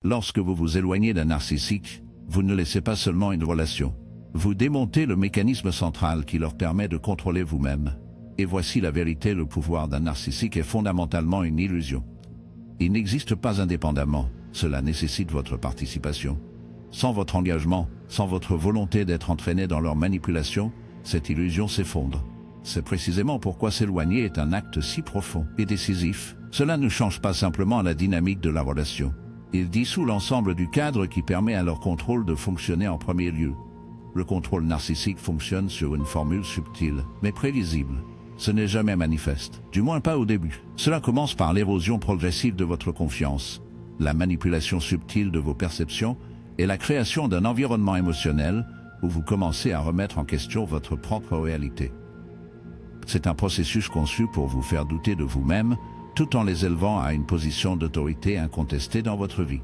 Lorsque vous vous éloignez d'un narcissique, vous ne laissez pas seulement une relation. Vous démontez le mécanisme central qui leur permet de contrôler vous-même. Et voici la vérité, le pouvoir d'un narcissique est fondamentalement une illusion. Il n'existe pas indépendamment, cela nécessite votre participation. Sans votre engagement, sans votre volonté d'être entraîné dans leur manipulation, cette illusion s'effondre. C'est précisément pourquoi s'éloigner est un acte si profond et décisif. Cela ne change pas simplement la dynamique de la relation. Il dissout l'ensemble du cadre qui permet à leur contrôle de fonctionner en premier lieu. Le contrôle narcissique fonctionne sur une formule subtile, mais prévisible. Ce n'est jamais manifeste, du moins pas au début. Cela commence par l'érosion progressive de votre confiance, la manipulation subtile de vos perceptions et la création d'un environnement émotionnel où vous commencez à remettre en question votre propre réalité. C'est un processus conçu pour vous faire douter de vous-même, tout en les élevant à une position d'autorité incontestée dans votre vie.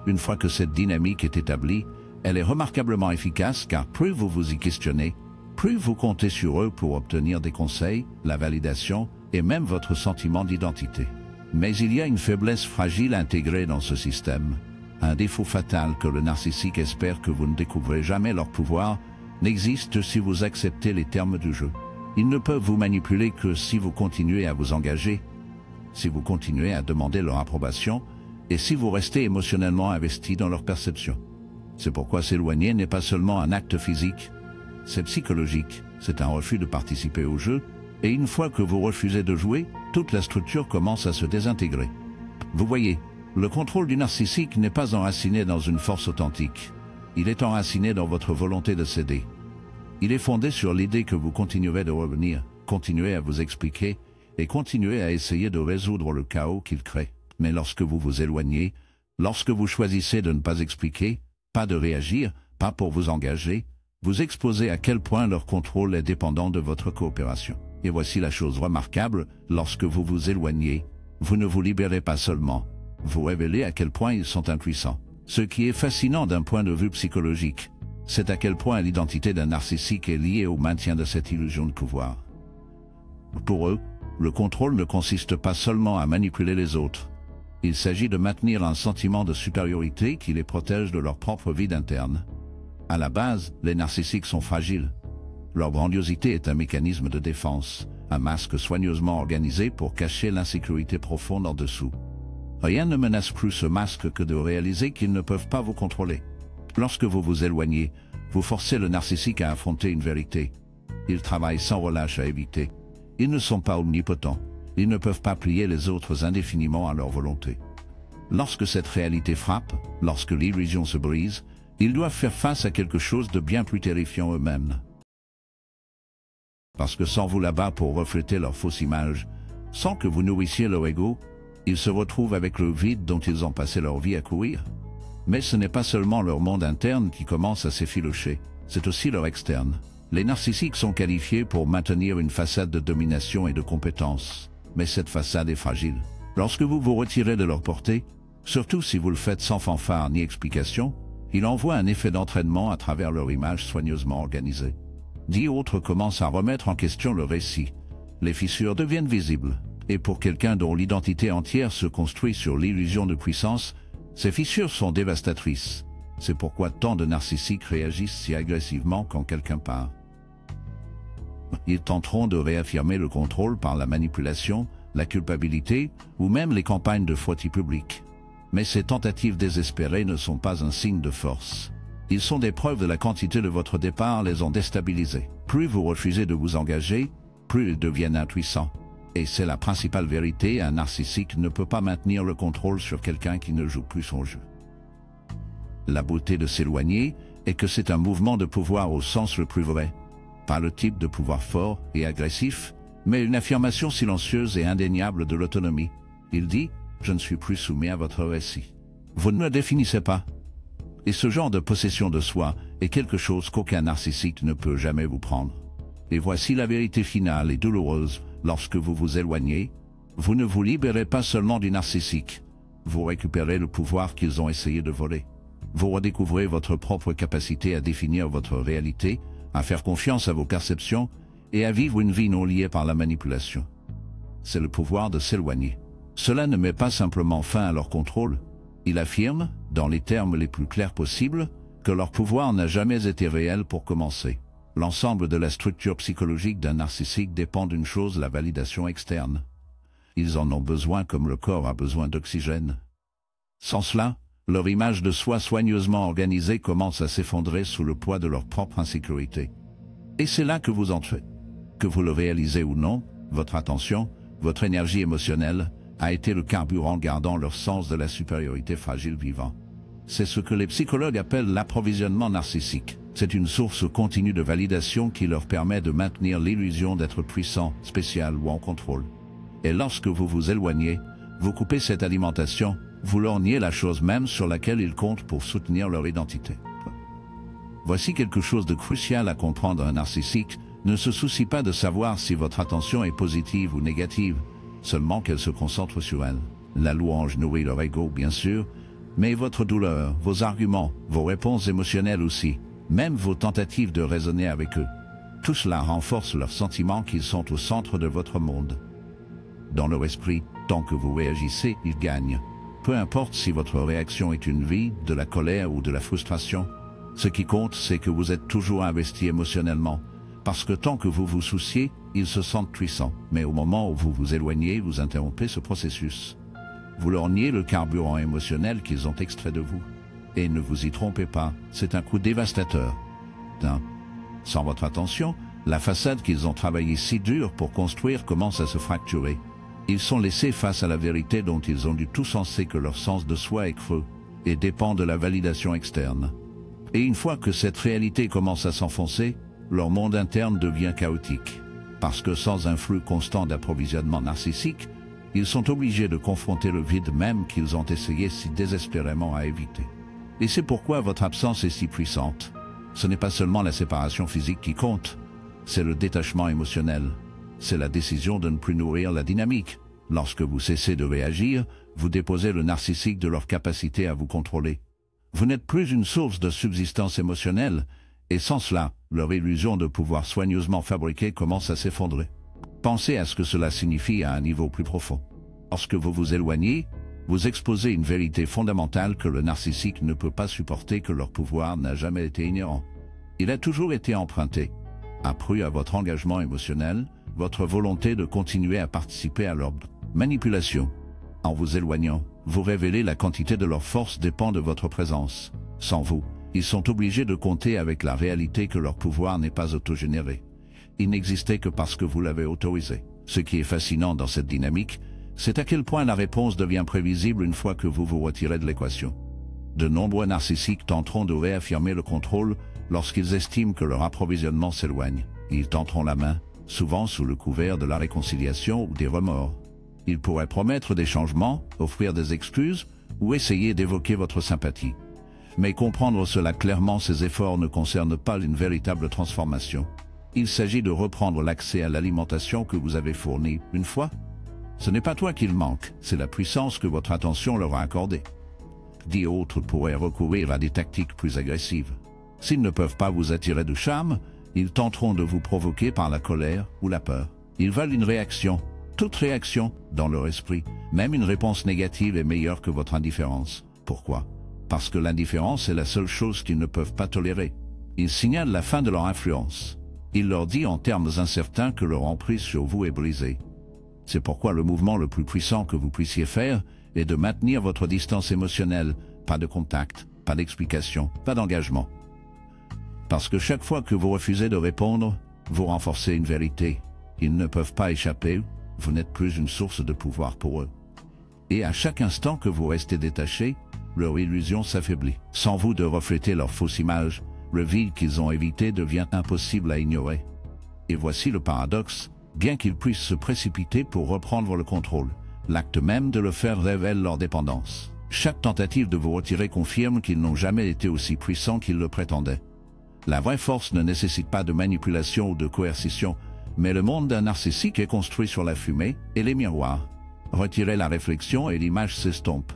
Une fois que cette dynamique est établie, elle est remarquablement efficace car plus vous vous y questionnez, plus vous comptez sur eux pour obtenir des conseils, la validation et même votre sentiment d'identité. Mais il y a une faiblesse fragile intégrée dans ce système. Un défaut fatal que le narcissique espère que vous ne découvrez jamais leur pouvoir n'existe si vous acceptez les termes du jeu. Ils ne peuvent vous manipuler que si vous continuez à vous engager, si vous continuez à demander leur approbation et si vous restez émotionnellement investi dans leur perception. C'est pourquoi s'éloigner n'est pas seulement un acte physique, c'est psychologique, c'est un refus de participer au jeu, et une fois que vous refusez de jouer, toute la structure commence à se désintégrer. Vous voyez, le contrôle du narcissique n'est pas enraciné dans une force authentique, il est enraciné dans votre volonté de céder. Il est fondé sur l'idée que vous continuerez de revenir, continuez à vous expliquer, et continuez à essayer de résoudre le chaos qu'il crée. Mais lorsque vous vous éloignez, lorsque vous choisissez de ne pas expliquer, pas de réagir, pas pour vous engager, vous exposez à quel point leur contrôle est dépendant de votre coopération. Et voici la chose remarquable, lorsque vous vous éloignez, vous ne vous libérez pas seulement, vous révélez à quel point ils sont impuissants. Ce qui est fascinant d'un point de vue psychologique, c'est à quel point l'identité d'un narcissique est liée au maintien de cette illusion de pouvoir. Pour eux, le contrôle ne consiste pas seulement à manipuler les autres. Il s'agit de maintenir un sentiment de supériorité qui les protège de leur propre vide interne. À la base, les narcissiques sont fragiles. Leur grandiosité est un mécanisme de défense, un masque soigneusement organisé pour cacher l'insécurité profonde en dessous. Rien ne menace plus ce masque que de réaliser qu'ils ne peuvent pas vous contrôler. Lorsque vous vous éloignez, vous forcez le narcissique à affronter une vérité. Ils travaillent sans relâche à éviter. Ils ne sont pas omnipotents. Ils ne peuvent pas plier les autres indéfiniment à leur volonté. Lorsque cette réalité frappe, lorsque l'illusion se brise, ils doivent faire face à quelque chose de bien plus terrifiant eux-mêmes. Parce que sans vous là-bas pour refléter leur fausse image, sans que vous nourrissiez leur ego, ils se retrouvent avec le vide dont ils ont passé leur vie à courir. Mais ce n'est pas seulement leur monde interne qui commence à s'effilocher, c'est aussi leur externe. Les narcissiques sont qualifiés pour maintenir une façade de domination et de compétence, mais cette façade est fragile. Lorsque vous vous retirez de leur portée, surtout si vous le faites sans fanfare ni explication, il envoie un effet d'entraînement à travers leur image soigneusement organisée. Dix autres commencent à remettre en question le récit. Les fissures deviennent visibles, et pour quelqu'un dont l'identité entière se construit sur l'illusion de puissance, ces fissures sont dévastatrices. C'est pourquoi tant de narcissiques réagissent si agressivement quand quelqu'un part. Ils tenteront de réaffirmer le contrôle par la manipulation, la culpabilité ou même les campagnes de frottis publiques. Mais ces tentatives désespérées ne sont pas un signe de force. Ils sont des preuves de la quantité de votre départ les ont déstabilisés. Plus vous refusez de vous engager, plus ils deviennent impuissants. Et c'est la principale vérité, un narcissique ne peut pas maintenir le contrôle sur quelqu'un qui ne joue plus son jeu. La beauté de s'éloigner est que c'est un mouvement de pouvoir au sens le plus vrai. Pas le type de pouvoir fort et agressif, mais une affirmation silencieuse et indéniable de l'autonomie. Il dit « Je ne suis plus soumis à votre récit. Vous ne me définissez pas. » Et ce genre de possession de soi est quelque chose qu'aucun narcissique ne peut jamais vous prendre. Et voici la vérité finale et douloureuse. Lorsque vous vous éloignez, vous ne vous libérez pas seulement du narcissique. Vous récupérez le pouvoir qu'ils ont essayé de voler. Vous redécouvrez votre propre capacité à définir votre réalité, à faire confiance à vos perceptions et à vivre une vie non liée par la manipulation. C'est le pouvoir de s'éloigner. Cela ne met pas simplement fin à leur contrôle. Il affirme, dans les termes les plus clairs possibles, que leur pouvoir n'a jamais été réel pour commencer. L'ensemble de la structure psychologique d'un narcissique dépend d'une chose, la validation externe. Ils en ont besoin comme le corps a besoin d'oxygène. Sans cela, leur image de soi soigneusement organisée commence à s'effondrer sous le poids de leur propre insécurité. Et c'est là que vous entrez. Que vous le réalisez ou non, votre attention, votre énergie émotionnelle, a été le carburant gardant leur sens de la supériorité fragile vivant. C'est ce que les psychologues appellent l'approvisionnement narcissique. C'est une source continue de validation qui leur permet de maintenir l'illusion d'être puissant, spécial ou en contrôle. Et lorsque vous vous éloignez, vous coupez cette alimentation, vous leur niez la chose même sur laquelle ils comptent pour soutenir leur identité. Voici quelque chose de crucial à comprendre. Un narcissique ne se soucie pas de savoir si votre attention est positive ou négative, seulement qu'elle se concentre sur elle. La louange nourrit leur ego, bien sûr, mais votre douleur, vos arguments, vos réponses émotionnelles aussi, même vos tentatives de raisonner avec eux, tout cela renforce leur sentiment qu'ils sont au centre de votre monde. Dans leur esprit, tant que vous réagissez, ils gagnent. Peu importe si votre réaction est une vie, de la colère ou de la frustration, ce qui compte, c'est que vous êtes toujours investi émotionnellement, parce que tant que vous vous souciez, ils se sentent puissants. Mais au moment où vous vous éloignez, vous interrompez ce processus. Vous leur niez le carburant émotionnel qu'ils ont extrait de vous. Et ne vous y trompez pas, c'est un coup dévastateur. Sans votre attention, la façade qu'ils ont travaillée si dur pour construire commence à se fracturer. Ils sont laissés face à la vérité dont ils ont dû tous penser que leur sens de soi est creux et dépend de la validation externe. Et une fois que cette réalité commence à s'enfoncer, leur monde interne devient chaotique. Parce que sans un flux constant d'approvisionnement narcissique, ils sont obligés de confronter le vide même qu'ils ont essayé si désespérément à éviter. Et c'est pourquoi votre absence est si puissante. Ce n'est pas seulement la séparation physique qui compte, c'est le détachement émotionnel. C'est la décision de ne plus nourrir la dynamique. Lorsque vous cessez de réagir, vous déposez le narcissique de leur capacité à vous contrôler. Vous n'êtes plus une source de subsistance émotionnelle, et sans cela, leur illusion de pouvoir soigneusement fabriquer commence à s'effondrer. Pensez à ce que cela signifie à un niveau plus profond. Lorsque vous vous éloignez, vous exposez une vérité fondamentale que le narcissique ne peut pas supporter, que leur pouvoir n'a jamais été ignorant. Il a toujours été emprunté, accru à votre engagement émotionnel, votre volonté de continuer à participer à leur manipulation. En vous éloignant, vous révélez la quantité de leur force dépend de votre présence. Sans vous, ils sont obligés de compter avec la réalité que leur pouvoir n'est pas autogénéré. Il n'existait que parce que vous l'avez autorisé. Ce qui est fascinant dans cette dynamique, c'est à quel point la réponse devient prévisible une fois que vous vous retirez de l'équation. De nombreux narcissiques tenteront de réaffirmer le contrôle lorsqu'ils estiment que leur approvisionnement s'éloigne. Ils tenteront la main, souvent sous le couvert de la réconciliation ou des remords. Ils pourraient promettre des changements, offrir des excuses ou essayer d'évoquer votre sympathie. Mais comprendre cela clairement, ces efforts ne concernent pas une véritable transformation. Il s'agit de reprendre l'accès à l'alimentation que vous avez fournie une fois. Ce n'est pas toi qu'il manque, c'est la puissance que votre attention leur a accordée. D'autres pourraient recourir à des tactiques plus agressives. S'ils ne peuvent pas vous attirer de charme, ils tenteront de vous provoquer par la colère ou la peur. Ils veulent une réaction. Toute réaction, dans leur esprit, même une réponse négative est meilleure que votre indifférence. Pourquoi? Parce que l'indifférence est la seule chose qu'ils ne peuvent pas tolérer. Ils signalent la fin de leur influence. Il leur dit en termes incertains que leur emprise sur vous est brisée. C'est pourquoi le mouvement le plus puissant que vous puissiez faire est de maintenir votre distance émotionnelle, pas de contact, pas d'explication, pas d'engagement. Parce que chaque fois que vous refusez de répondre, vous renforcez une vérité. Ils ne peuvent pas échapper, vous n'êtes plus une source de pouvoir pour eux. Et à chaque instant que vous restez détaché, leur illusion s'affaiblit. Sans vous de refléter leur fausse image, le vide qu'ils ont évité devient impossible à ignorer. Et voici le paradoxe, bien qu'ils puissent se précipiter pour reprendre le contrôle, l'acte même de le faire révèle leur dépendance. Chaque tentative de vous retirer confirme qu'ils n'ont jamais été aussi puissants qu'ils le prétendaient. La vraie force ne nécessite pas de manipulation ou de coercition, mais le monde d'un narcissique est construit sur la fumée et les miroirs. Retirez la réflexion et l'image s'estompe.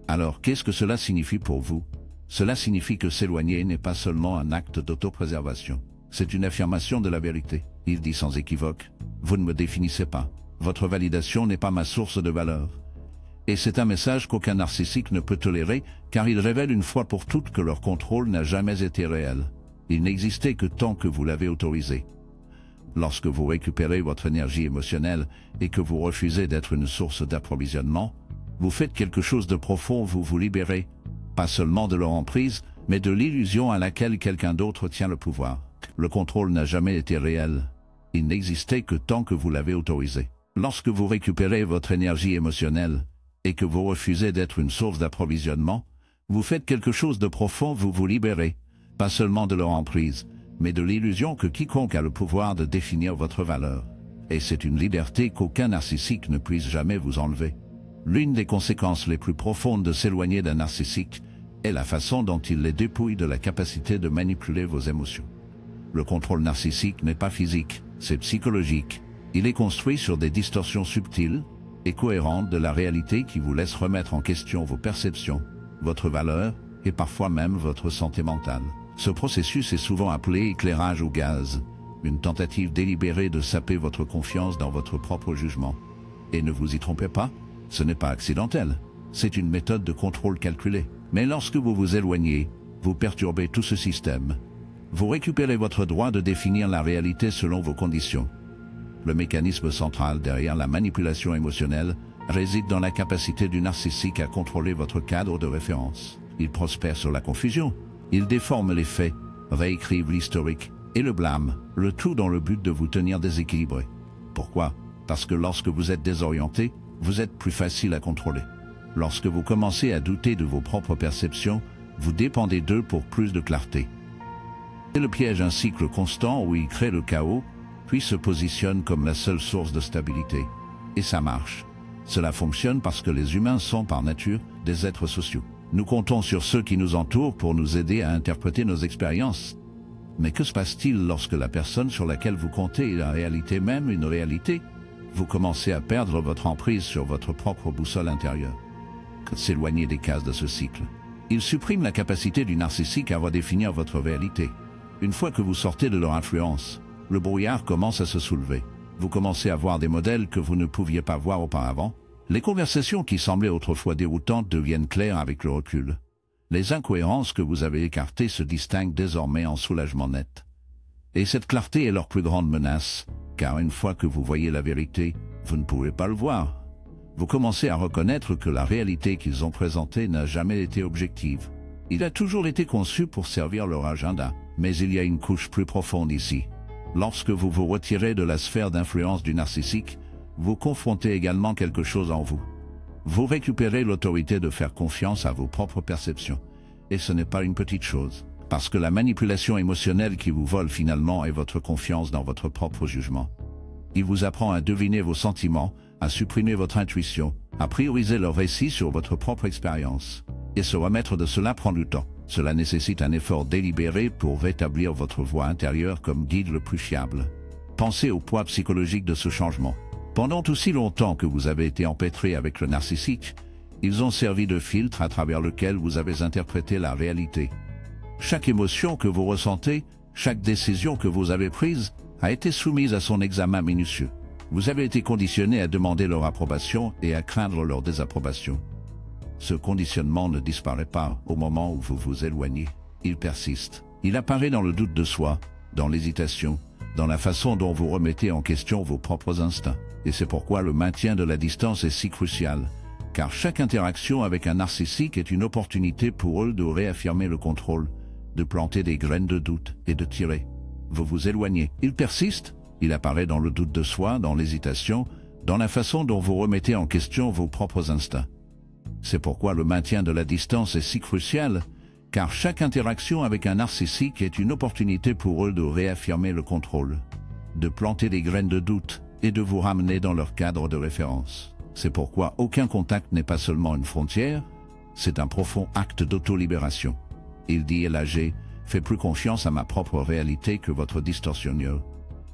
Alors qu'est-ce que cela signifie pour vous? Cela signifie que s'éloigner n'est pas seulement un acte d'autopréservation. C'est une affirmation de la vérité. Il dit sans équivoque, vous ne me définissez pas. Votre validation n'est pas ma source de valeur. Et c'est un message qu'aucun narcissique ne peut tolérer, car il révèle une fois pour toutes que leur contrôle n'a jamais été réel. Il n'existait que tant que vous l'avez autorisé. Lorsque vous récupérez votre énergie émotionnelle et que vous refusez d'être une source d'approvisionnement, vous faites quelque chose de profond, vous vous libérez, pas seulement de leur emprise, mais de l'illusion à laquelle quelqu'un d'autre tient le pouvoir. Le contrôle n'a jamais été réel. Il n'existait que tant que vous l'avez autorisé. Lorsque vous récupérez votre énergie émotionnelle et que vous refusez d'être une source d'approvisionnement, vous faites quelque chose de profond, vous vous libérez, pas seulement de leur emprise, mais de l'illusion que quiconque a le pouvoir de définir votre valeur. Et c'est une liberté qu'aucun narcissique ne puisse jamais vous enlever. L'une des conséquences les plus profondes de s'éloigner d'un narcissique est la façon dont il les dépouille de la capacité de manipuler vos émotions. Le contrôle narcissique n'est pas physique, c'est psychologique. Il est construit sur des distorsions subtiles et cohérentes de la réalité qui vous laissent remettre en question vos perceptions, votre valeur et parfois même votre santé mentale. Ce processus est souvent appelé éclairage au gaz, une tentative délibérée de saper votre confiance dans votre propre jugement. Et ne vous y trompez pas, ce n'est pas accidentel, c'est une méthode de contrôle calculée. Mais lorsque vous vous éloignez, vous perturbez tout ce système. Vous récupérez votre droit de définir la réalité selon vos conditions. Le mécanisme central derrière la manipulation émotionnelle réside dans la capacité du narcissique à contrôler votre cadre de référence. Il prospère sur la confusion. Il déforme les faits, réécrive l'historique et le blâme, le tout dans le but de vous tenir déséquilibré. Pourquoi? Parce que lorsque vous êtes désorienté, vous êtes plus facile à contrôler. Lorsque vous commencez à douter de vos propres perceptions, vous dépendez d'eux pour plus de clarté. C'est le piège, un cycle constant où il crée le chaos, puis se positionne comme la seule source de stabilité. Et ça marche. Cela fonctionne parce que les humains sont par nature des êtres sociaux. Nous comptons sur ceux qui nous entourent pour nous aider à interpréter nos expériences. Mais que se passe-t-il lorsque la personne sur laquelle vous comptez est la réalité même, une réalité? Vous commencez à perdre votre emprise sur votre propre boussole intérieure. S'éloigner des cases de ce cycle. Il supprime la capacité du narcissique à redéfinir votre réalité. Une fois que vous sortez de leur influence, le brouillard commence à se soulever. Vous commencez à voir des modèles que vous ne pouviez pas voir auparavant. Les conversations qui semblaient autrefois déroutantes deviennent claires avec le recul. Les incohérences que vous avez écartées se distinguent désormais en soulagement net. Et cette clarté est leur plus grande menace, car une fois que vous voyez la vérité, vous ne pouvez pas le voir. Vous commencez à reconnaître que la réalité qu'ils ont présentée n'a jamais été objective. Il a toujours été conçu pour servir leur agenda, mais il y a une couche plus profonde ici. Lorsque vous vous retirez de la sphère d'influence du narcissique, vous confrontez également quelque chose en vous. Vous récupérez l'autorité de faire confiance à vos propres perceptions. Et ce n'est pas une petite chose, parce que la manipulation émotionnelle qui vous vole finalement est votre confiance dans votre propre jugement. Il vous apprend à deviner vos sentiments, à supprimer votre intuition, à prioriser leur récit sur votre propre expérience. Et se remettre de cela prend du temps. Cela nécessite un effort délibéré pour rétablir votre voix intérieure comme guide le plus fiable. Pensez au poids psychologique de ce changement. Pendant aussi longtemps que vous avez été empêtré avec le narcissique, ils ont servi de filtre à travers lequel vous avez interprété la réalité. Chaque émotion que vous ressentez, chaque décision que vous avez prise, a été soumise à son examen minutieux. Vous avez été conditionné à demander leur approbation et à craindre leur désapprobation. Ce conditionnement ne disparaît pas au moment où vous vous éloignez. Il persiste. Il apparaît dans le doute de soi, dans l'hésitation, dans la façon dont vous remettez en question vos propres instincts. Et c'est pourquoi le maintien de la distance est si crucial, car chaque interaction avec un narcissique est une opportunité pour eux de réaffirmer le contrôle, de planter des graines de doute et de tirer. Vous vous éloignez. Il persiste. Il apparaît dans le doute de soi, dans l'hésitation, dans la façon dont vous remettez en question vos propres instincts. C'est pourquoi le maintien de la distance est si crucial, car chaque interaction avec un narcissique est une opportunité pour eux de réaffirmer le contrôle, de planter des graines de doute et de vous ramener dans leur cadre de référence. C'est pourquoi aucun contact n'est pas seulement une frontière, c'est un profond acte d'auto-libération. Il dit élagué, fais plus confiance à ma propre réalité que votre distorsionneur.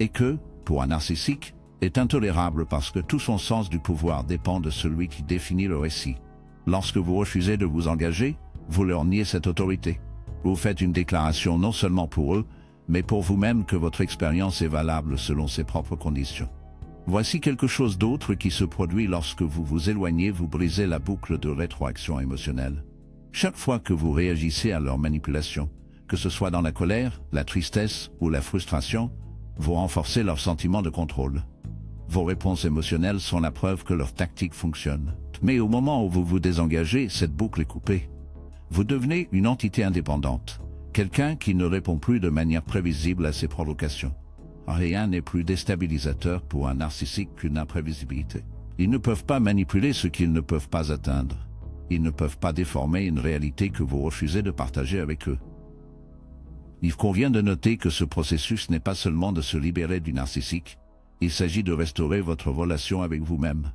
Et que, pour un narcissique, est intolérable parce que tout son sens du pouvoir dépend de celui qui définit le récit. Lorsque vous refusez de vous engager, vous leur niez cette autorité. Vous faites une déclaration non seulement pour eux, mais pour vous-même que votre expérience est valable selon ses propres conditions. Voici quelque chose d'autre qui se produit lorsque vous vous éloignez, vous brisez la boucle de rétroaction émotionnelle. Chaque fois que vous réagissez à leur manipulation, que ce soit dans la colère, la tristesse ou la frustration, vous renforcez leur sentiment de contrôle. Vos réponses émotionnelles sont la preuve que leur tactique fonctionne. Mais au moment où vous vous désengagez, cette boucle est coupée. Vous devenez une entité indépendante, quelqu'un qui ne répond plus de manière prévisible à ses provocations. Rien n'est plus déstabilisateur pour un narcissique qu'une imprévisibilité. Ils ne peuvent pas manipuler ce qu'ils ne peuvent pas atteindre. Ils ne peuvent pas déformer une réalité que vous refusez de partager avec eux. Il convient de noter que ce processus n'est pas seulement de se libérer du narcissique, il s'agit de restaurer votre relation avec vous-même.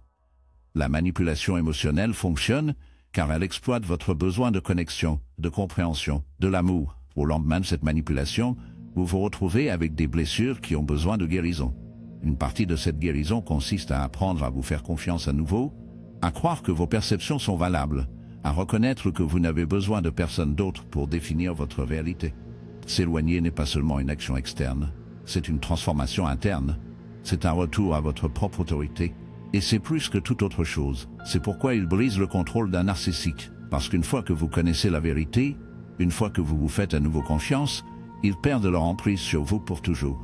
La manipulation émotionnelle fonctionne car elle exploite votre besoin de connexion, de compréhension, de l'amour. Au lendemain de cette manipulation, vous vous retrouvez avec des blessures qui ont besoin de guérison. Une partie de cette guérison consiste à apprendre à vous faire confiance à nouveau, à croire que vos perceptions sont valables, à reconnaître que vous n'avez besoin de personne d'autre pour définir votre réalité. S'éloigner n'est pas seulement une action externe, c'est une transformation interne. C'est un retour à votre propre autorité. Et c'est plus que toute autre chose. C'est pourquoi il brise le contrôle d'un narcissique. Parce qu'une fois que vous connaissez la vérité, une fois que vous vous faites à nouveau confiance, ils perdent leur emprise sur vous pour toujours.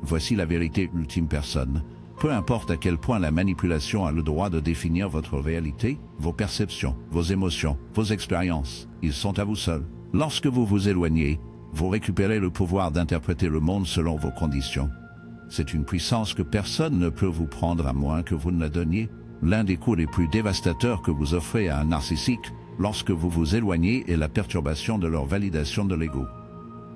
Voici la vérité ultime personne. Peu importe à quel point la manipulation a le droit de définir votre réalité, vos perceptions, vos émotions, vos expériences, ils sont à vous seuls. Lorsque vous vous éloignez, vous récupérez le pouvoir d'interpréter le monde selon vos conditions. C'est une puissance que personne ne peut vous prendre à moins que vous ne la donniez. L'un des coups les plus dévastateurs que vous offrez à un narcissique lorsque vous vous éloignez est la perturbation de leur validation de l'ego.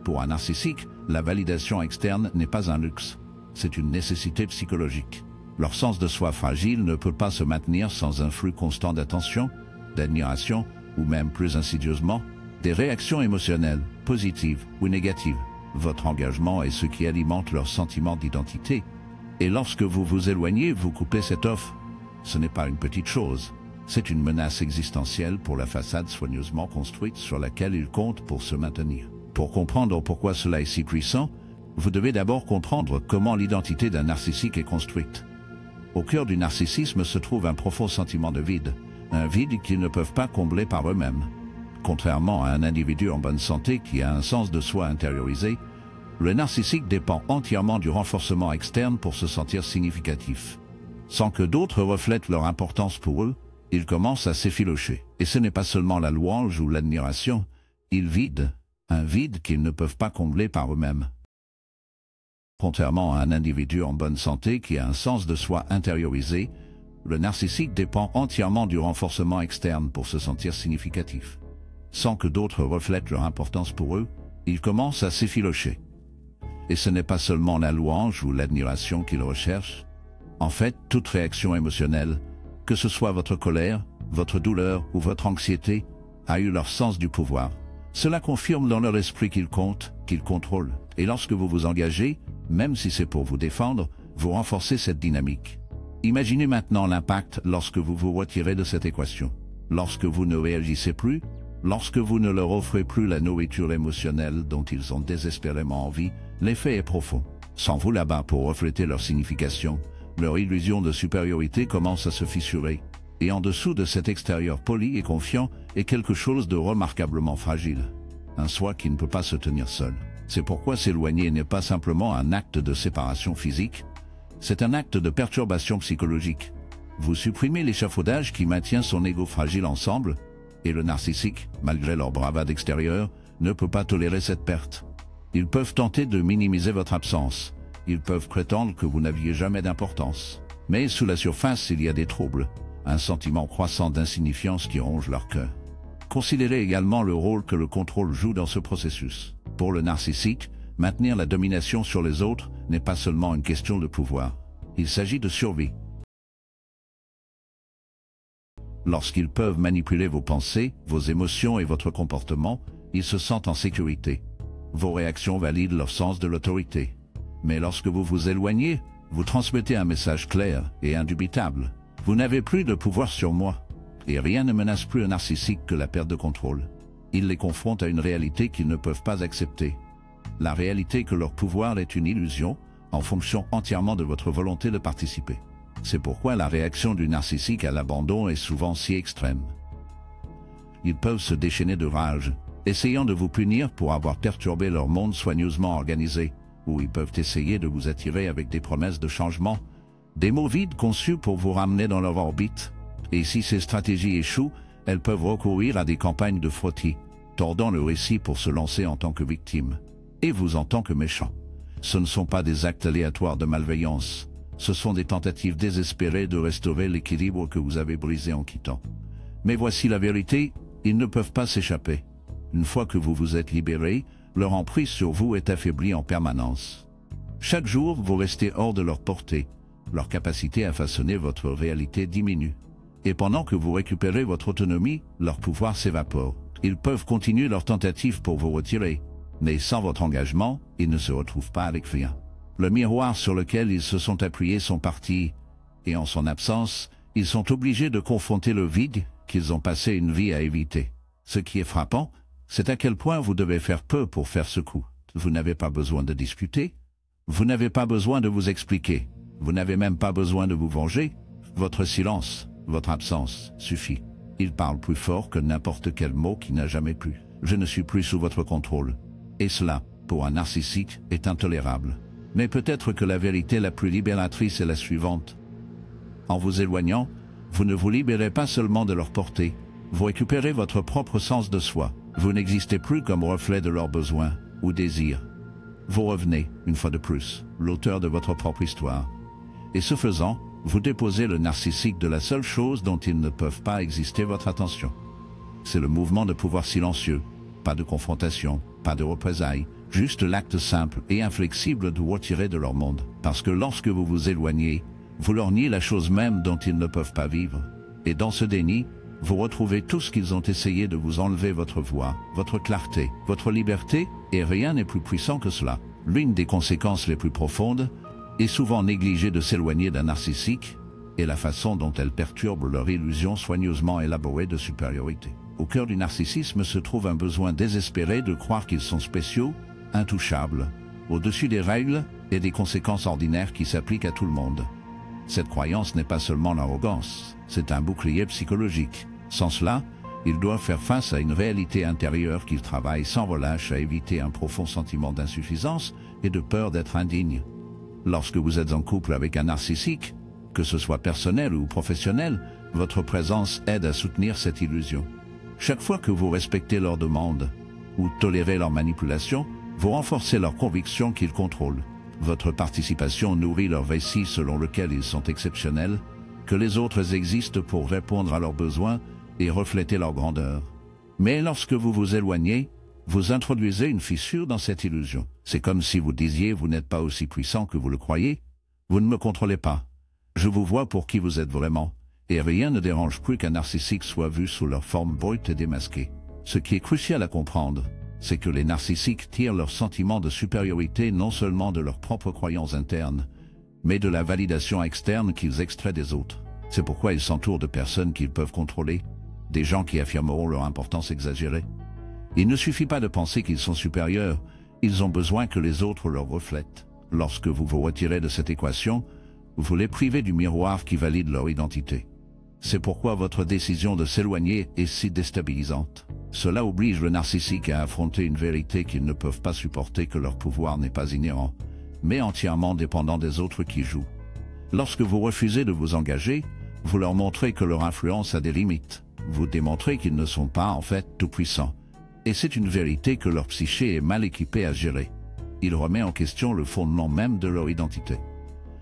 Pour un narcissique, la validation externe n'est pas un luxe, c'est une nécessité psychologique. Leur sens de soi fragile ne peut pas se maintenir sans un flux constant d'attention, d'admiration ou même plus insidieusement, des réactions émotionnelles, positives ou négatives. Votre engagement est ce qui alimente leur sentiment d'identité. Et lorsque vous vous éloignez, vous coupez cette offre. Ce n'est pas une petite chose. C'est une menace existentielle pour la façade soigneusement construite sur laquelle ils comptent pour se maintenir. Pour comprendre pourquoi cela est si puissant, vous devez d'abord comprendre comment l'identité d'un narcissique est construite. Au cœur du narcissisme se trouve un profond sentiment de vide, un vide qu'ils ne peuvent pas combler par eux-mêmes. Contrairement à un individu en bonne santé qui a un sens de soi intériorisé, le narcissique dépend entièrement du renforcement externe pour se sentir significatif. Sans que d'autres reflètent leur importance pour eux, ils commencent à s'effilocher. Et ce n'est pas seulement la louange ou l'admiration, ils vident, un vide qu'ils ne peuvent pas combler par eux-mêmes. Contrairement à un individu en bonne santé qui a un sens de soi intériorisé, le narcissique dépend entièrement du renforcement externe pour se sentir significatif. Sans que d'autres reflètent leur importance pour eux, ils commencent à s'effilocher. Et ce n'est pas seulement la louange ou l'admiration qu'ils recherchent. En fait, toute réaction émotionnelle, que ce soit votre colère, votre douleur ou votre anxiété, a eu leur sens du pouvoir. Cela confirme dans leur esprit qu'ils comptent, qu'ils contrôlent. Et lorsque vous vous engagez, même si c'est pour vous défendre, vous renforcez cette dynamique. Imaginez maintenant l'impact lorsque vous vous retirez de cette équation. Lorsque vous ne réagissez plus, lorsque vous ne leur offrez plus la nourriture émotionnelle dont ils ont désespérément envie, l'effet est profond. Sans vous là-bas pour refléter leur signification, leur illusion de supériorité commence à se fissurer. Et en dessous de cet extérieur poli et confiant est quelque chose de remarquablement fragile. Un soi qui ne peut pas se tenir seul. C'est pourquoi s'éloigner n'est pas simplement un acte de séparation physique, c'est un acte de perturbation psychologique. Vous supprimez l'échafaudage qui maintient son ego fragile ensemble, et le narcissique, malgré leur bravade extérieure, ne peut pas tolérer cette perte. Ils peuvent tenter de minimiser votre absence. Ils peuvent prétendre que vous n'aviez jamais d'importance. Mais sous la surface, il y a des troubles, un sentiment croissant d'insignifiance qui ronge leur cœur. Considérez également le rôle que le contrôle joue dans ce processus. Pour le narcissique, maintenir la domination sur les autres n'est pas seulement une question de pouvoir. Il s'agit de survie. Lorsqu'ils peuvent manipuler vos pensées, vos émotions et votre comportement, ils se sentent en sécurité. Vos réactions valident leur sens de l'autorité. Mais lorsque vous vous éloignez, vous transmettez un message clair et indubitable. Vous n'avez plus de pouvoir sur moi. Et rien ne menace plus un narcissique que la perte de contrôle. Il les confronte à une réalité qu'ils ne peuvent pas accepter. La réalité que leur pouvoir est une illusion, en fonction entièrement de votre volonté de participer. C'est pourquoi la réaction du narcissique à l'abandon est souvent si extrême. Ils peuvent se déchaîner de rage, essayant de vous punir pour avoir perturbé leur monde soigneusement organisé, ou ils peuvent essayer de vous attirer avec des promesses de changement, des mots vides conçus pour vous ramener dans leur orbite. Et si ces stratégies échouent, elles peuvent recourir à des campagnes de frottis, tordant le récit pour se lancer en tant que victime, et vous en tant que méchant. Ce ne sont pas des actes aléatoires de malveillance, ce sont des tentatives désespérées de restaurer l'équilibre que vous avez brisé en quittant. Mais voici la vérité, ils ne peuvent pas s'échapper. Une fois que vous vous êtes libéré, leur emprise sur vous est affaiblie en permanence. Chaque jour, vous restez hors de leur portée, leur capacité à façonner votre réalité diminue. Et pendant que vous récupérez votre autonomie, leur pouvoir s'évapore. Ils peuvent continuer leur tentative pour vous retirer, mais sans votre engagement, ils ne se retrouvent pas avec rien. Le miroir sur lequel ils se sont appuyés sont partis, et en son absence, ils sont obligés de confronter le vide qu'ils ont passé une vie à éviter. Ce qui est frappant, c'est à quel point vous devez faire peu pour faire ce coup. Vous n'avez pas besoin de discuter, vous n'avez pas besoin de vous expliquer, vous n'avez même pas besoin de vous venger. Votre silence, votre absence, suffit. Il parle plus fort que n'importe quel mot qui n'a jamais plu. Je ne suis plus sous votre contrôle. Et cela, pour un narcissique, est intolérable. Mais peut-être que la vérité la plus libératrice est la suivante. En vous éloignant, vous ne vous libérez pas seulement de leur portée, vous récupérez votre propre sens de soi. Vous n'existez plus comme reflet de leurs besoins ou désirs. Vous revenez, une fois de plus, l'auteur de votre propre histoire. Et ce faisant, vous déposez le narcissique de la seule chose dont ils ne peuvent pas exister, votre attention. C'est le mouvement de pouvoir silencieux, pas de confrontation, pas de représailles, juste l'acte simple et inflexible de vous retirer de leur monde. Parce que lorsque vous vous éloignez, vous leur niez la chose même dont ils ne peuvent pas vivre. Et dans ce déni, vous retrouvez tout ce qu'ils ont essayé de vous enlever: votre voix, votre clarté, votre liberté, et rien n'est plus puissant que cela. L'une des conséquences les plus profondes est souvent négligée de s'éloigner d'un narcissique, et la façon dont elle perturbe leur illusion soigneusement élaborée de supériorité. Au cœur du narcissisme se trouve un besoin désespéré de croire qu'ils sont spéciaux, intouchables, au-dessus des règles et des conséquences ordinaires qui s'appliquent à tout le monde. Cette croyance n'est pas seulement l'arrogance, c'est un bouclier psychologique. Sans cela, ils doivent faire face à une réalité intérieure qu'ils travaillent sans relâche à éviter: un profond sentiment d'insuffisance et de peur d'être indigne. Lorsque vous êtes en couple avec un narcissique, que ce soit personnel ou professionnel, votre présence aide à soutenir cette illusion. Chaque fois que vous respectez leurs demandes ou tolérez leur manipulation, vous renforcez leur conviction qu'ils contrôlent. Votre participation nourrit leur récit selon lequel ils sont exceptionnels, que les autres existent pour répondre à leurs besoins et refléter leur grandeur. Mais lorsque vous vous éloignez, vous introduisez une fissure dans cette illusion. C'est comme si vous disiez: vous n'êtes pas aussi puissant que vous le croyez, vous ne me contrôlez pas. Je vous vois pour qui vous êtes vraiment, et rien ne dérange plus qu'un narcissique soit vu sous leur forme brute et démasquée. Ce qui est crucial à comprendre, c'est que les narcissiques tirent leur sentiment de supériorité non seulement de leurs propres croyances internes, mais de la validation externe qu'ils extraient des autres. C'est pourquoi ils s'entourent de personnes qu'ils peuvent contrôler, des gens qui affirmeront leur importance exagérée. Il ne suffit pas de penser qu'ils sont supérieurs, ils ont besoin que les autres leur reflètent. Lorsque vous vous retirez de cette équation, vous les privez du miroir qui valide leur identité. C'est pourquoi votre décision de s'éloigner est si déstabilisante. Cela oblige le narcissique à affronter une vérité qu'ils ne peuvent pas supporter: que leur pouvoir n'est pas inhérent, mais entièrement dépendant des autres qui jouent. Lorsque vous refusez de vous engager, vous leur montrez que leur influence a des limites. Vous démontrez qu'ils ne sont pas en fait tout-puissants. Et c'est une vérité que leur psyché est mal équipée à gérer. Il remet en question le fondement même de leur identité.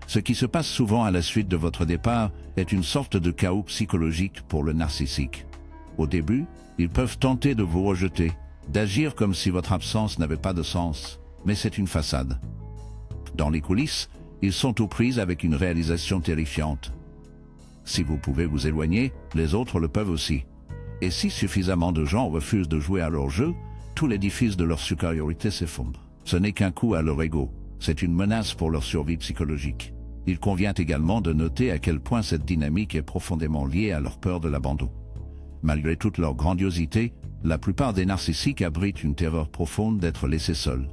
Ce qui se passe souvent à la suite de votre départ est une sorte de chaos psychologique pour le narcissique. Au début, ils peuvent tenter de vous rejeter, d'agir comme si votre absence n'avait pas de sens, mais c'est une façade. Dans les coulisses, ils sont aux prises avec une réalisation terrifiante. Si vous pouvez vous éloigner, les autres le peuvent aussi. Et si suffisamment de gens refusent de jouer à leur jeu, tout l'édifice de leur supériorité s'effondre. Ce n'est qu'un coup à leur ego, c'est une menace pour leur survie psychologique. Il convient également de noter à quel point cette dynamique est profondément liée à leur peur de l'abandon. Malgré toute leur grandiosité, la plupart des narcissiques abritent une terreur profonde d'être laissés seuls.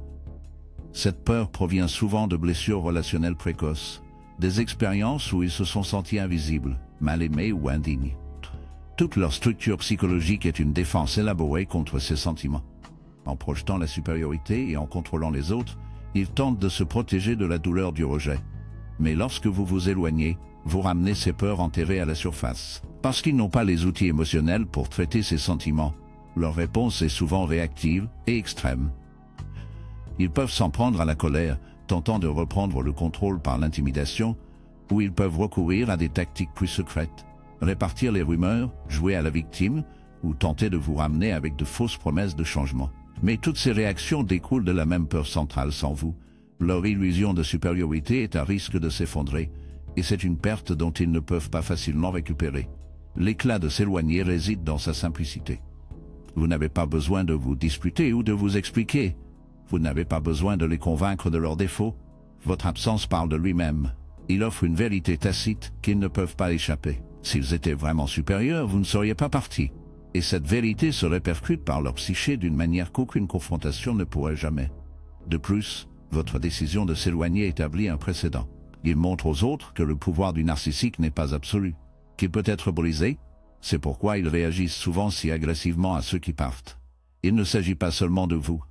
Cette peur provient souvent de blessures relationnelles précoces, des expériences où ils se sont sentis invisibles, mal aimés ou indignes. Toute leur structure psychologique est une défense élaborée contre ces sentiments. En projetant la supériorité et en contrôlant les autres, ils tentent de se protéger de la douleur du rejet. Mais lorsque vous vous éloignez, vous ramenez ces peurs enterrées à la surface. Parce qu'ils n'ont pas les outils émotionnels pour traiter ces sentiments, leur réponse est souvent réactive et extrême. Ils peuvent s'en prendre à la colère, tentant de reprendre le contrôle par l'intimidation, ou ils peuvent recourir à des tactiques plus secrètes, répartir les rumeurs, jouer à la victime, ou tenter de vous ramener avec de fausses promesses de changement. Mais toutes ces réactions découlent de la même peur centrale sans vous. Leur illusion de supériorité est à risque de s'effondrer, et c'est une perte dont ils ne peuvent pas facilement récupérer. L'éclat de s'éloigner réside dans sa simplicité. Vous n'avez pas besoin de vous disputer ou de vous expliquer. Vous n'avez pas besoin de les convaincre de leurs défauts. Votre absence parle de lui-même. Il offre une vérité tacite qu'ils ne peuvent pas échapper. S'ils étaient vraiment supérieurs, vous ne seriez pas partis. Et cette vérité se répercute par leur psyché d'une manière qu'aucune confrontation ne pourrait jamais. De plus, votre décision de s'éloigner établit un précédent. Il montre aux autres que le pouvoir du narcissique n'est pas absolu, qu'il peut être brisé. C'est pourquoi ils réagissent souvent si agressivement à ceux qui partent. Il ne s'agit pas seulement de vous.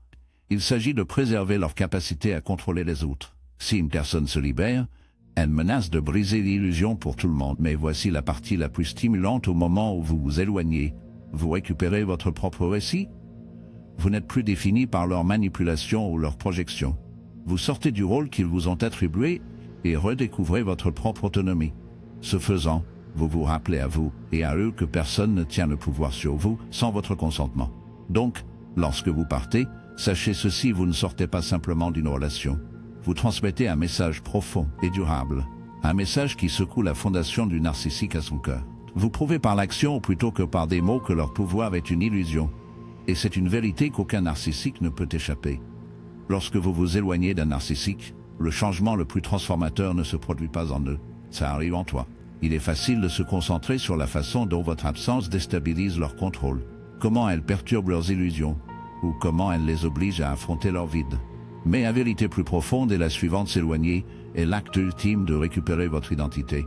Il s'agit de préserver leur capacité à contrôler les autres. Si une personne se libère, elle menace de briser l'illusion pour tout le monde. Mais voici la partie la plus stimulante au moment où vous vous éloignez. Vous récupérez votre propre récit. Vous n'êtes plus défini par leur manipulation ou leur projection. Vous sortez du rôle qu'ils vous ont attribué et redécouvrez votre propre autonomie. Ce faisant, vous vous rappelez à vous et à eux que personne ne tient le pouvoir sur vous sans votre consentement. Donc, lorsque vous partez, sachez ceci, vous ne sortez pas simplement d'une relation. Vous transmettez un message profond et durable. Un message qui secoue la fondation du narcissique à son cœur. Vous prouvez par l'action plutôt que par des mots que leur pouvoir est une illusion. Et c'est une vérité qu'aucun narcissique ne peut échapper. Lorsque vous vous éloignez d'un narcissique, le changement le plus transformateur ne se produit pas en eux, ça arrive en toi. Il est facile de se concentrer sur la façon dont votre absence déstabilise leur contrôle, comment elle perturbe leurs illusions, ou comment elle les oblige à affronter leur vide. Mais la vérité plus profonde est la suivante: s'éloigner est l'acte ultime de récupérer votre identité.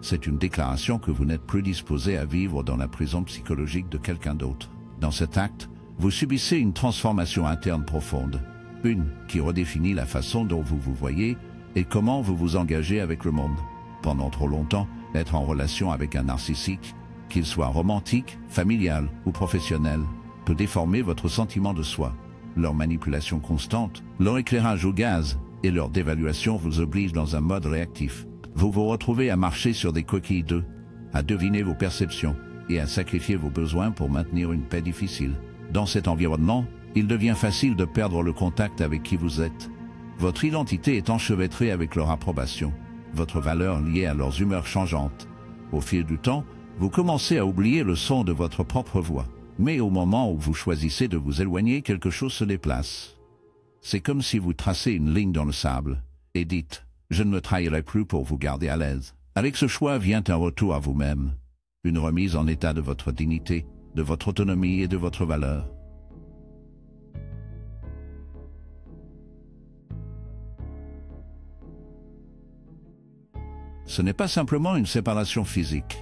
C'est une déclaration que vous n'êtes plus disposé à vivre dans la prison psychologique de quelqu'un d'autre. Dans cet acte, vous subissez une transformation interne profonde, une qui redéfinit la façon dont vous vous voyez et comment vous vous engagez avec le monde. Pendant trop longtemps, être en relation avec un narcissique, qu'il soit romantique, familial ou professionnel, peut déformer votre sentiment de soi. Leur manipulation constante, leur éclairage au gaz et leur dévaluation vous obligent dans un mode réactif. Vous vous retrouvez à marcher sur des coquilles d'œufs, à deviner vos perceptions et à sacrifier vos besoins pour maintenir une paix difficile. Dans cet environnement, il devient facile de perdre le contact avec qui vous êtes. Votre identité est enchevêtrée avec leur approbation, votre valeur liée à leurs humeurs changeantes. Au fil du temps, vous commencez à oublier le son de votre propre voix. Mais au moment où vous choisissez de vous éloigner, quelque chose se déplace. C'est comme si vous tracez une ligne dans le sable et dites « Je ne me trahirai plus pour vous garder à l'aise ». Avec ce choix vient un retour à vous-même, une remise en état de votre dignité, de votre autonomie et de votre valeur. Ce n'est pas simplement une séparation physique.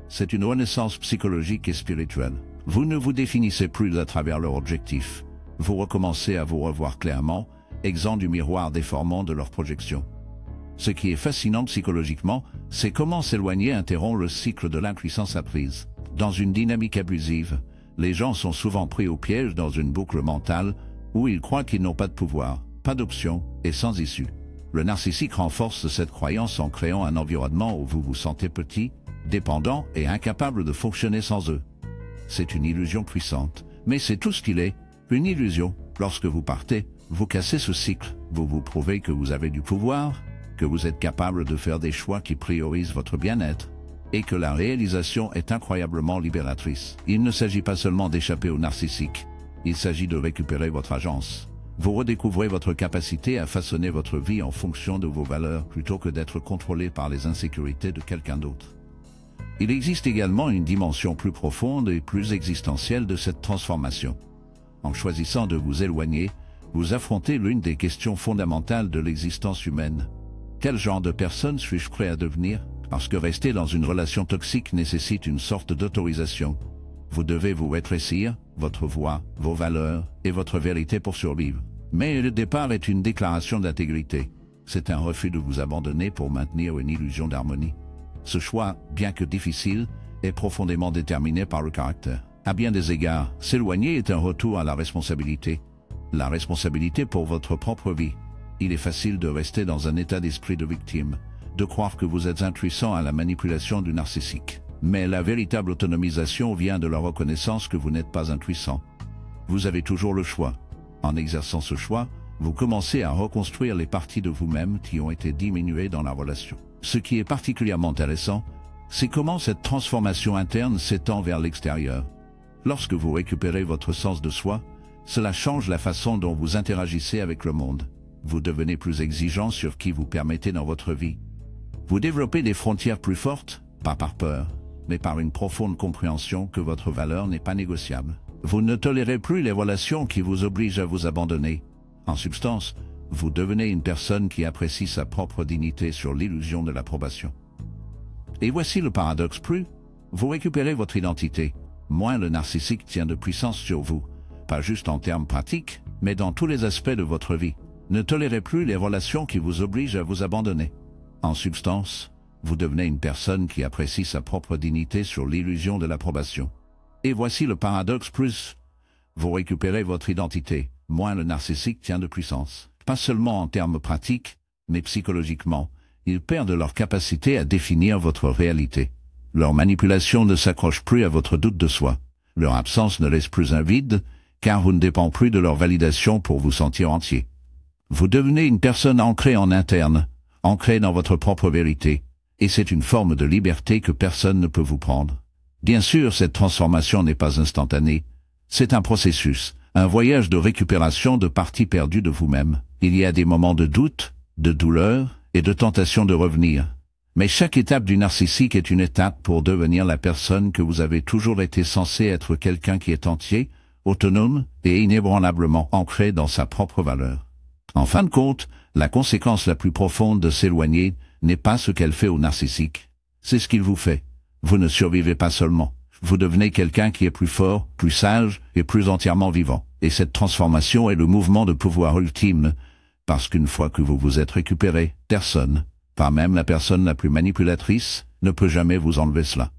C'est une renaissance psychologique et spirituelle. Vous ne vous définissez plus à travers leur objectif. Vous recommencez à vous revoir clairement, exempt du miroir déformant de leur projection. Ce qui est fascinant psychologiquement, c'est comment s'éloigner interrompt le cycle de l'impuissance apprise. Dans une dynamique abusive, les gens sont souvent pris au piège dans une boucle mentale où ils croient qu'ils n'ont pas de pouvoir, pas d'option et sans issue. Le narcissique renforce cette croyance en créant un environnement où vous vous sentez petit, dépendant et incapable de fonctionner sans eux. C'est une illusion puissante, mais c'est tout ce qu'il est, une illusion. Lorsque vous partez, vous cassez ce cycle, vous vous prouvez que vous avez du pouvoir, que vous êtes capable de faire des choix qui priorisent votre bien-être, et que la réalisation est incroyablement libératrice. Il ne s'agit pas seulement d'échapper au narcissique, il s'agit de récupérer votre agence. Vous redécouvrez votre capacité à façonner votre vie en fonction de vos valeurs plutôt que d'être contrôlé par les insécurités de quelqu'un d'autre. Il existe également une dimension plus profonde et plus existentielle de cette transformation. En choisissant de vous éloigner, vous affrontez l'une des questions fondamentales de l'existence humaine. Quel genre de personne suis-je prêt à devenir? Parce que rester dans une relation toxique nécessite une sorte d'autorisation. Vous devez vous rétrécir, votre voix, vos valeurs et votre vérité pour survivre. Mais le départ est une déclaration d'intégrité. C'est un refus de vous abandonner pour maintenir une illusion d'harmonie. Ce choix, bien que difficile, est profondément déterminé par le caractère. À bien des égards, s'éloigner est un retour à la responsabilité. La responsabilité pour votre propre vie. Il est facile de rester dans un état d'esprit de victime, de croire que vous êtes impuissant à la manipulation du narcissique. Mais la véritable autonomisation vient de la reconnaissance que vous n'êtes pas impuissant. Vous avez toujours le choix. En exerçant ce choix, vous commencez à reconstruire les parties de vous-même qui ont été diminuées dans la relation. Ce qui est particulièrement intéressant, c'est comment cette transformation interne s'étend vers l'extérieur. Lorsque vous récupérez votre sens de soi, cela change la façon dont vous interagissez avec le monde. Vous devenez plus exigeant sur qui vous permettez dans votre vie. Vous développez des frontières plus fortes, pas par peur, mais par une profonde compréhension que votre valeur n'est pas négociable. Vous ne tolérez plus les relations qui vous obligent à vous abandonner. En substance, vous devenez une personne qui apprécie sa propre dignité sur l'illusion de l'approbation. Et voici le paradoxe plus, vous récupérez votre identité, moins le narcissique tient de puissance sur vous, pas juste en termes pratiques, mais dans tous les aspects de votre vie. Ne tolérez plus les relations qui vous obligent à vous abandonner. En substance, vous devenez une personne qui apprécie sa propre dignité sur l'illusion de l'approbation. Et voici le paradoxe plus, vous récupérez votre identité, moins le narcissique tient de puissance. Pas seulement en termes pratiques, mais psychologiquement, ils perdent leur capacité à définir votre réalité. Leur manipulation ne s'accroche plus à votre doute de soi. Leur absence ne laisse plus un vide, car vous ne dépendez plus de leur validation pour vous sentir entier. Vous devenez une personne ancrée en interne, ancrée dans votre propre vérité, et c'est une forme de liberté que personne ne peut vous prendre. Bien sûr, cette transformation n'est pas instantanée. C'est un processus, un voyage de récupération de parties perdues de vous-même. Il y a des moments de doute, de douleur et de tentation de revenir. Mais chaque étape du narcissique est une étape pour devenir la personne que vous avez toujours été censé être, quelqu'un qui est entier, autonome et inébranlablement ancré dans sa propre valeur. En fin de compte, la conséquence la plus profonde de s'éloigner n'est pas ce qu'elle fait au narcissique. C'est ce qu'il vous fait. Vous ne survivez pas seulement. Vous devenez quelqu'un qui est plus fort, plus sage et plus entièrement vivant. Et cette transformation est le mouvement de pouvoir ultime, parce qu'une fois que vous vous êtes récupéré, personne, pas même la personne la plus manipulatrice, ne peut jamais vous enlever cela.